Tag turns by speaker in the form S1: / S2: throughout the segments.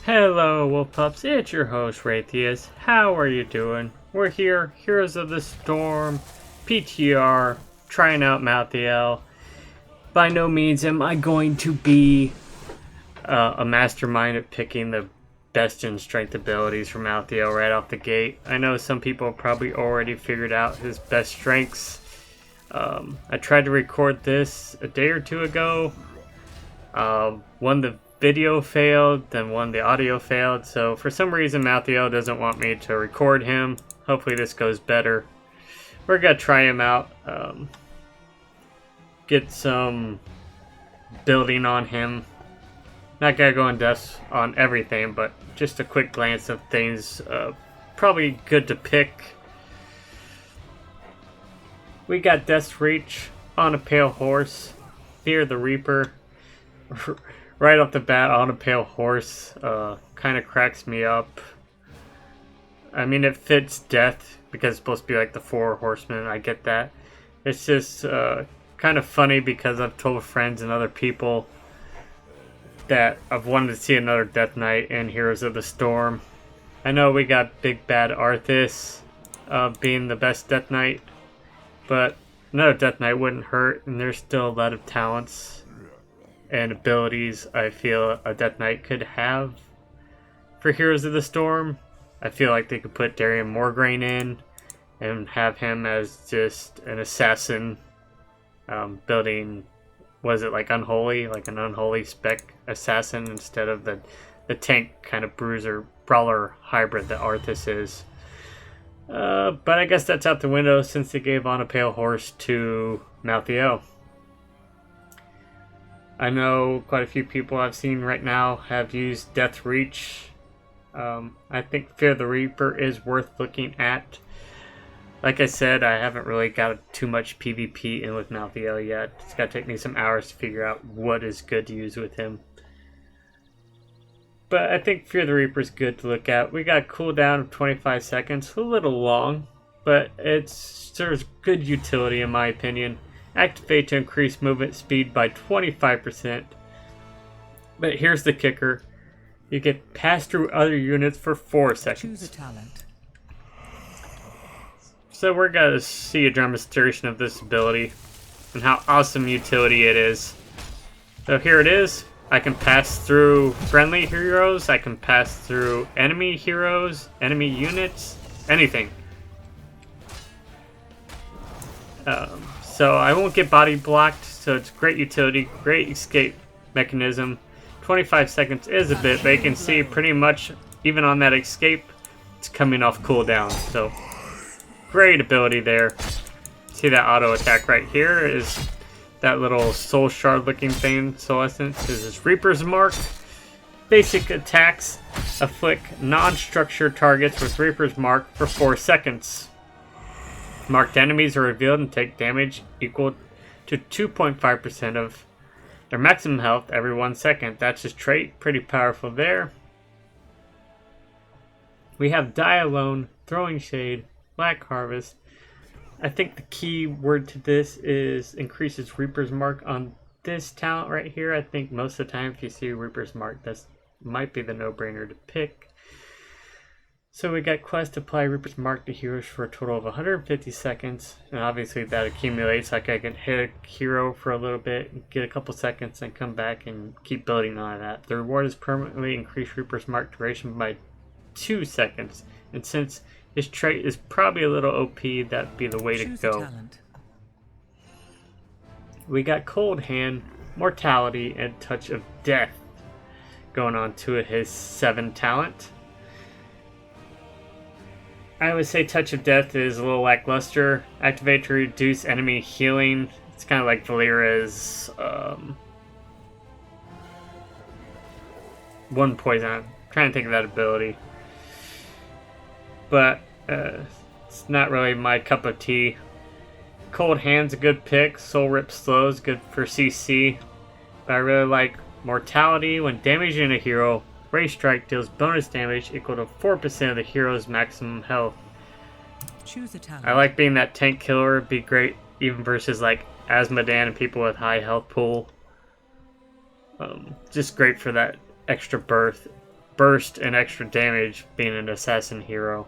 S1: Hello, Wolf Pups. It's your host, Raytheus. How are you doing? We're here, Heroes of the Storm, PTR, trying out Malthael. By no means am I going to be a mastermind at picking the best in strength abilities from Malthael right off the gate. I know some people probably already figured out his best strengths. I tried to record this a day or two ago. One, the video failed, then one, the audio failed. So for some reason, Malthael doesn't want me to record him. Hopefully this goes better. We're going to try him out. Get some building on him. Not going to go in depth on everything, but just a quick glance of things. Probably good to pick. We got Death's Reach on a pale horse. Fear the Reaper. Right off the bat on a pale horse. Kind of cracks me up. I mean, it fits Death because it's supposed to be like the four horsemen. I get that. It's just kind of funny because I've told friends and other people that I've wanted to see another Death Knight in Heroes of the Storm. I know we got Big Bad Arthas being the best Death Knight, but another Death Knight wouldn't hurt, and there's still a lot of talents and abilities I feel a Death Knight could have for Heroes of the Storm. I feel like they could put Darian Morgraine in and have him as just an assassin building, was it like Unholy? Like an Unholy spec assassin instead of the tank kind of bruiser brawler hybrid that Arthas is. But I guess that's out the window since they gave On a Pale Horse to Malthael. I know quite a few people I've seen right now have used Death Reach. I think Fear the Reaper is worth looking at. Like I said, I haven't really got too much PvP in with Malthael yet. It's got to take me some hours to figure out what is good to use with him. But I think Fear the Reaper is good to look at. We got a cooldown of 25 seconds. A little long, but it serves good utility in my opinion. Activate to increase movement speed by 25%. But here's the kicker. You get pass through other units for 4 seconds.
S2: Choose a talent.
S1: So we're going to see a demonstration of this ability and how awesome utility it is. So here it is. I can pass through friendly heroes. I can pass through enemy heroes, enemy units, anything. So I won't get body blocked, so it's great utility, great escape mechanism. 25 seconds is a bit, but you can see pretty much, even on that escape, it's coming off cooldown. So, great ability there. See that auto attack right here is that little soul shard looking thing. Soul Essence is his Reaper's Mark. Basic attacks afflict non-structured targets with Reaper's Mark for 4 seconds. Marked enemies are revealed and take damage equal to 2.5% of their maximum health every 1 second. That's his trait. Pretty powerful there. We have Die Alone, Throwing Shade, Black Harvest. I think the key word to this is increases Reaper's Mark on this talent right here. I think most of the time if you see Reaper's Mark, that might be the no-brainer to pick. So we got quest apply Reaper's Mark to heroes for a total of 150 seconds. And obviously that accumulates, like I can hit a hero for a little bit, get a couple seconds, and come back and keep building on that. The reward is permanently increase Reaper's Mark duration by 2 seconds. And since his trait is probably a little OP, that'd be the way to go. We got Cold Hand, Mortality, and Touch of Death going on to his 7 talent. I would say Touch of Death is a little lackluster. Activate to reduce enemy healing. It's kind of like Valera's one poison. I'm trying to think of that ability. But it's not really my cup of tea. Cold Hand's a good pick. Soul Rip Slow is good for CC. But I really like Mortality. When damaging a hero, Ray Strike deals bonus damage equal to 4% of the hero's maximum health.
S2: Choose a talent.
S1: I like being that tank killer. It'd be great even versus like Asmodan and people with high health pool. Just great for that extra burst burst and extra damage being an assassin hero.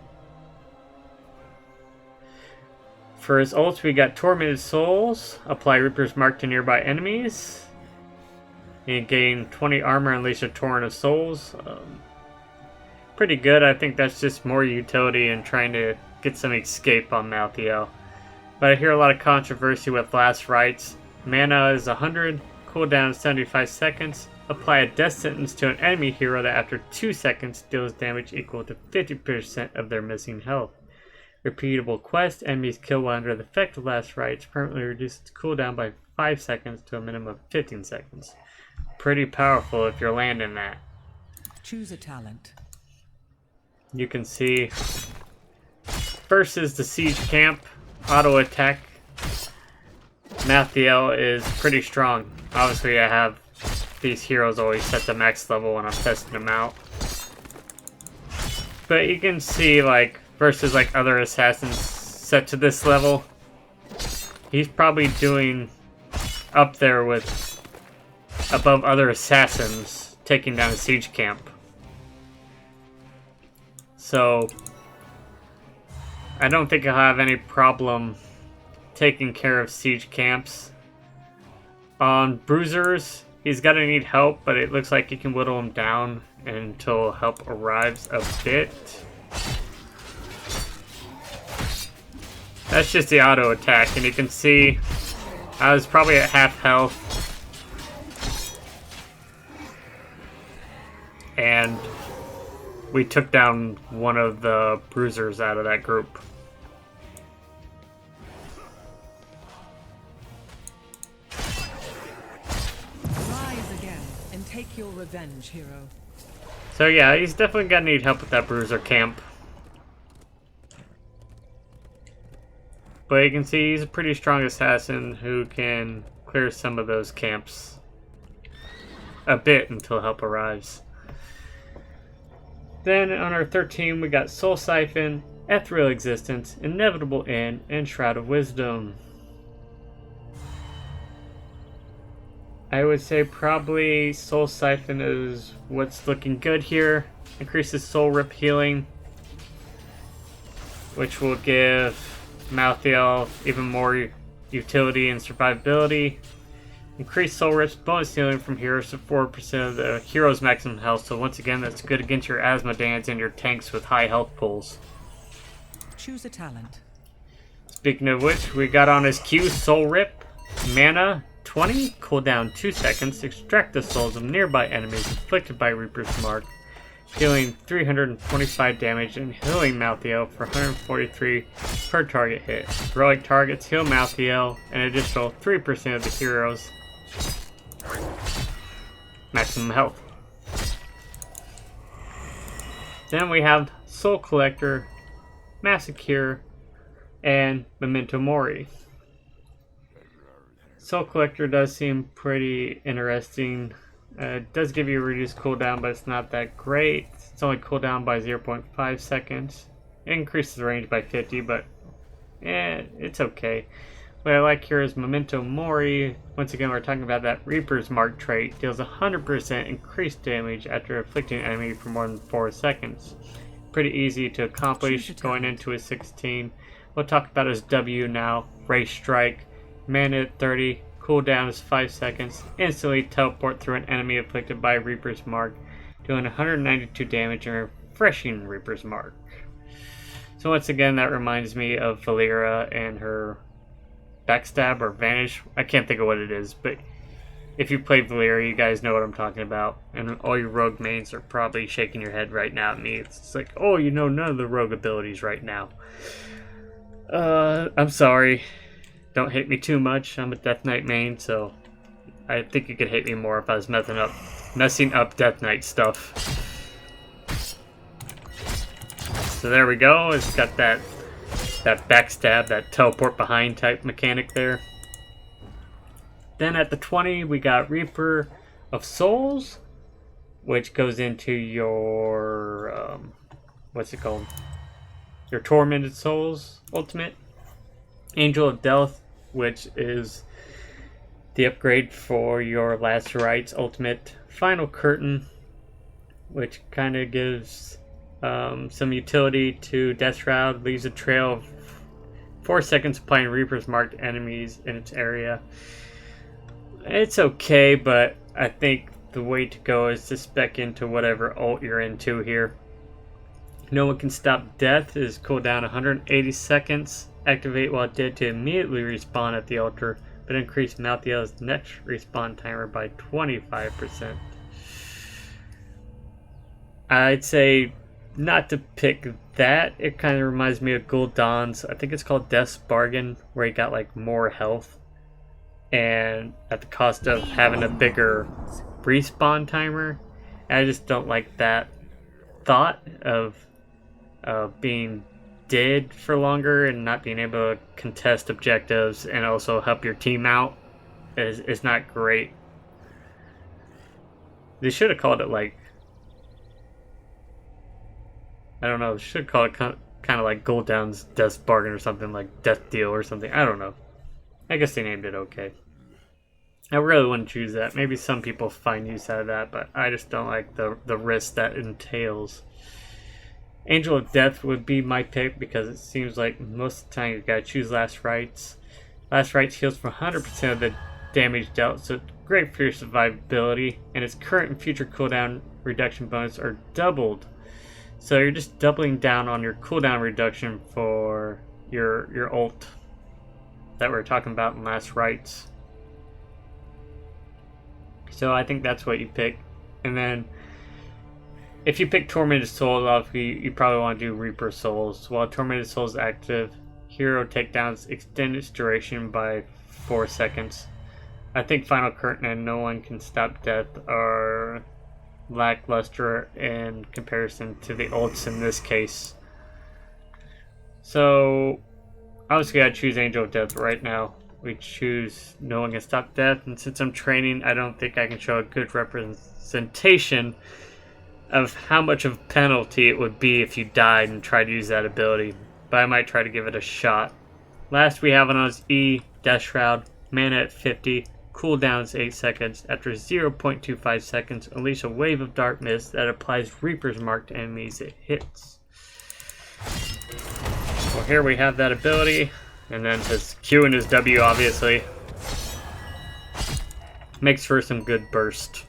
S1: For his ult, we got Tormented Souls. Apply Reaper's Mark to nearby enemies. And gain 20 armor and unleash a Torrent of Souls. Pretty good. I think that's just more utility and trying to get some escape on Malthael. But I hear a lot of controversy with Last Rites. Mana is 100, cooldown is 75 seconds. Apply a death sentence to an enemy hero that after 2 seconds deals damage equal to 50% of their missing health. Repeatable quest, enemies killed while under the effect of Last Rites permanently reduces its cooldown by 5 seconds to a minimum of 15 seconds. Pretty powerful if you're landing that.
S2: Choose a talent.
S1: You can see first is the siege camp, auto attack. Malthael is pretty strong. Obviously I have these heroes always set to max level when I'm testing them out. But you can see like versus like other assassins set to this level, he's probably doing up there with above other assassins taking down a siege camp. So I don't think I'll have any problem taking care of siege camps. On bruisers, he's gonna need help, but it looks like he can whittle him down until help arrives a bit. That's just the auto attack, and you can see I was probably at half health. And we took down one of the bruisers out of that group.
S2: Rise again and take your revenge, hero.
S1: So yeah, he's definitely gonna need help with that bruiser camp. But you can see he's a pretty strong assassin who can clear some of those camps a bit until help arrives. Then on our 13, we got Soul Siphon, Ethereal Existence, Inevitable End, and Shroud of Wisdom. I would say probably Soul Siphon is what's looking good here. Increases Soul Rip healing, which will give Malthael even more utility and survivability. Increase Soul Rip's bonus healing from heroes to 4% of the hero's maximum health, so once again that's good against your Asmodeans and your tanks with high health pools.
S2: Choose a talent.
S1: Speaking of which, we got on his Q Soul Rip, mana 20, cooldown 2 seconds, extract the souls of nearby enemies inflicted by Reaper's Mark, dealing 325 damage and healing Malthael for 143 per target hit. Heroic targets heal Malthael an additional 3% of the hero's maximum health. Then we have Soul Collector, Massacre, and Memento Mori. Soul Collector does seem pretty interesting. It does give you a reduced cooldown, but it's not that great. It's only cooldown by 0.5 seconds. It increases the range by 50, but it's okay. What I like here is Memento Mori. Once again, we're talking about that Reaper's Mark trait. Deals 100% increased damage after afflicting an enemy for more than 4 seconds. Pretty easy to accomplish going into a 16. We'll talk about his W now. Ray Strike. Mana at 30. Cooldown is 5 seconds. Instantly teleport through an enemy afflicted by Reaper's Mark, doing 192 damage and refreshing Reaper's Mark. So once again, that reminds me of Valeera and her Backstab or Vanish. I can't think of what it is, but if you play Valeera, you guys know what I'm talking about. And all your rogue mains are probably shaking your head right now at me. It's like, oh, you know none of the rogue abilities right now. I'm sorry. Don't hate me too much. I'm a Death Knight main, so I think you could hate me more if I was messing up Death Knight stuff. So there we go. It's got that backstab, that teleport behind type mechanic there. Then at the 20, we got Reaper of Souls, which goes into your what's it called? Your Tormented Souls ultimate. Angel of Death, which is the upgrade for your Last Rites ultimate. Final Curtain, which kind of gives some utility to Death Shroud. Leaves a trail of 4 seconds applying Reaper's marked enemies in its area. It's okay, but I think the way to go is to spec into whatever ult you're into here. No one can stop death is cooldown 180 seconds. Activate while dead to immediately respawn at the altar, but increase Malthael's next respawn timer by 25%. I'd say not to pick that. It kind of reminds me of Gul'dan's, I think it's called Death's Bargain, where he got like more health and at the cost of having a bigger respawn timer. I just don't like that thought of being dead for longer and not being able to contest objectives and also help your team out is not great. They should have called it like, I don't know, they should call it kind of like Gul'dan's Death Bargain or something, like Death Deal or something. I don't know. I guess they named it okay. I really wouldn't choose that. Maybe some people find use out of that, but I just don't like the risk that entails. Angel of Death would be my pick because it seems like most of the time you gotta choose Last Rites. Last Rites heals for 100% of the damage dealt, so it's great for your survivability, and its current and future cooldown reduction bonus are doubled. So you're just doubling down on your cooldown reduction for your ult that we're talking about in Last Rites. So I think that's what you pick. And then if you pick Tormented Souls off, you probably want to do Reaper Souls. While Tormented Souls is active, hero takedowns extend its duration by 4 seconds. I think Final Curtain and No One Can Stop Death are lackluster in comparison to the ults in this case. So obviously I choose Angel of Death right now. We choose No One Can Stop Death, and since I'm training, I don't think I can show a good representation of how much of a penalty it would be if you died and tried to use that ability, but I might try to give it a shot. Last we have on us E, Death Shroud, mana at 50, cooldown is 8 seconds. After 0.25 seconds, unleash a wave of dark mist that applies Reaper's mark to enemies it hits. Well, here we have that ability, and then his Q and his W obviously makes for some good burst.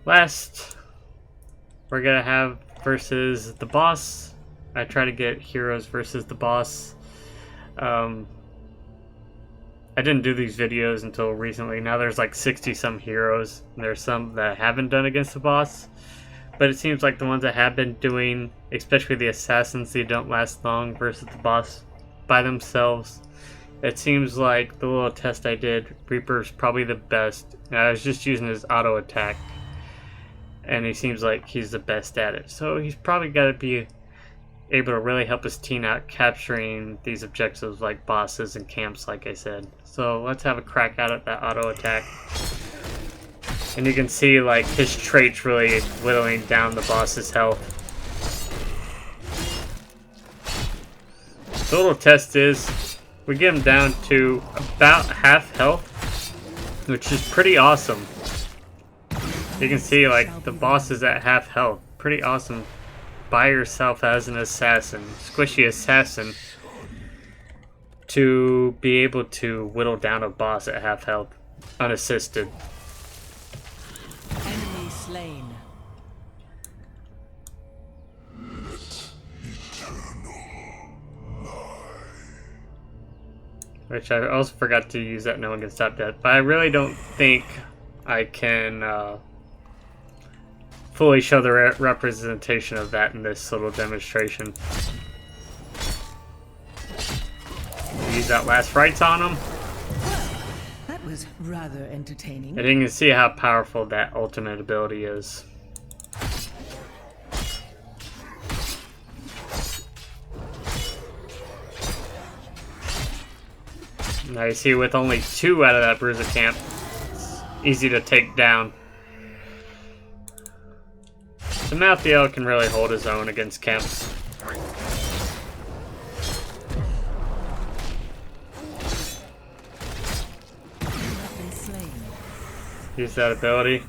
S1: Last, we're gonna have versus the boss. I try to get heroes versus the boss. I didn't do these videos until recently. Now there's like 60 some heroes. There's some that I haven't done against the boss, but it seems like the ones I have been doing, especially the assassins, they don't last long versus the boss by themselves. It seems like the little test I did, Reaper's probably the best. I was just using his auto attack, and he seems like he's the best at it. So he's probably got to be able to really help his team out capturing these objectives like bosses and camps, like I said. So let's have a crack at that auto attack. And you can see like his traits really whittling down the boss's health. The little test is we get him down to about half health, which is pretty awesome. You can see like the boss is at half health. Pretty awesome by yourself as an assassin, squishy assassin, to be able to whittle down a boss at half health unassisted.
S2: Enemy slain.
S1: Which I also forgot to use that No One Can Stop Death, but I really don't think I can fully show the representation of that in this little demonstration. Use that Last Rites on him.
S2: That was rather entertaining.
S1: And you can see how powerful that ultimate ability is. Now you see with only 2 out of that bruiser camp, it's easy to take down. So Malthael can really hold his own against camps. Use that ability.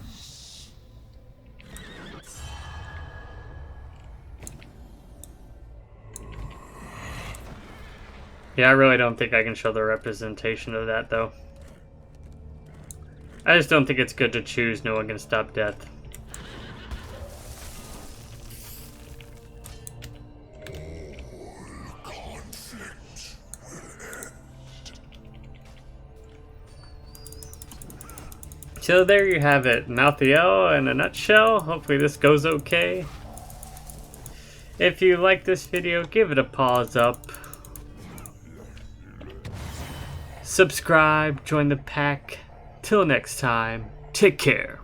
S1: Yeah, I really don't think I can show the representation of that, though. I just don't think it's good to choose no one can stop death. So there you have it, Malthael in a nutshell. Hopefully this goes okay. If you like this video, give it a paws up. Subscribe, join the pack. Till next time, take care.